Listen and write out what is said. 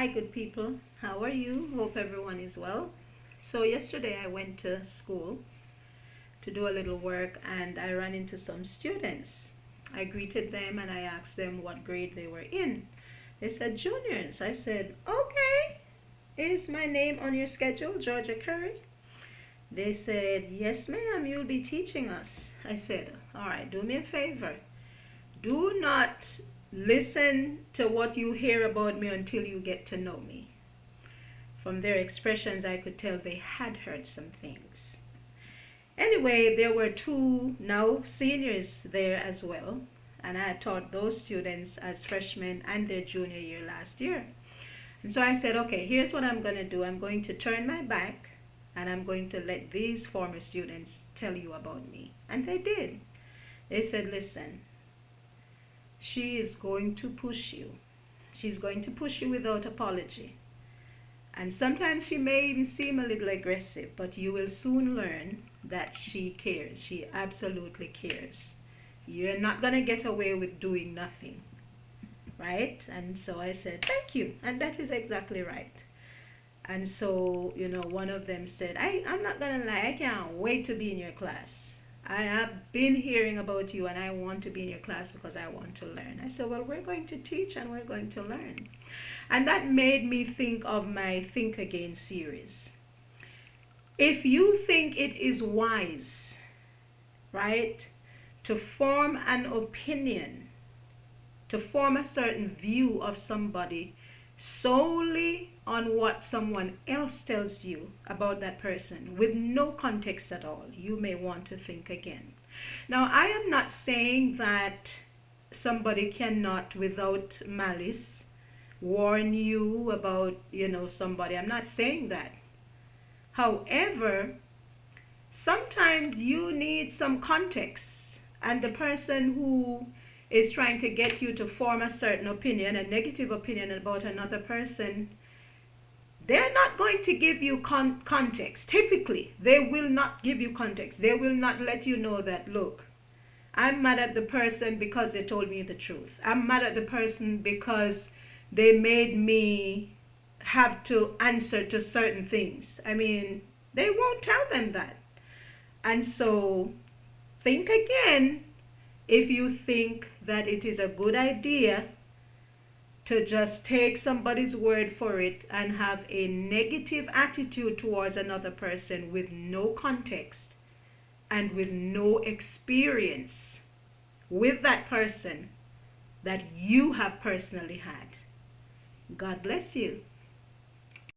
Hi, good people. How are you? Hope everyone is well. So, yesterday I went to school to do a little work and I ran into some students. I greeted them and I asked them what grade they were in. They said juniors. I said, okay, is my name on your schedule, Georgia Curry? They said, yes, ma'am, you'll be teaching us. I said, all right, do me a favor. Do not listen to what you hear about me until you get to know me. From their expressions, I could tell they had heard some things. Anyway, there were two now seniors there as well, and I had taught those students as freshmen and their junior year last year. And so I said, okay, here's what I'm going to do. I'm going to turn my back and I'm going to let these former students tell you about me. And they did. They said, listen, she is going to push you. She's going to push you without apology. And sometimes she may even seem a little aggressive, but you will soon learn that she cares. She absolutely cares. You're not going to get away with doing nothing. Right? And so I said, thank you. And that is exactly right. And so, one of them said, I'm not going to lie, I can't wait to be in your class. I have been hearing about you and I want to be in your class because I want to learn. I said, well, we're going to teach and we're going to learn. And that made me think of my Think Again series. If you think it is wise, right, to form an opinion, to form a certain view of somebody solely on what someone else tells you about that person with no context at all, you may want to think again. Now, I am not saying that somebody cannot, without malice, warn you about, somebody. I'm not saying that. However, sometimes you need some context, and the person who is trying to get you to form a certain opinion, a negative opinion about another person, they're not going to give you context. Typically, they will not give you context. They will not let you know that, look, I'm mad at the person because they told me the truth. I'm mad at the person because they made me have to answer to certain things. I mean, they won't tell them that. And so, think again if you think that it is a good idea to just take somebody's word for it and have a negative attitude towards another person with no context and with no experience with that person that you have personally had. God bless you.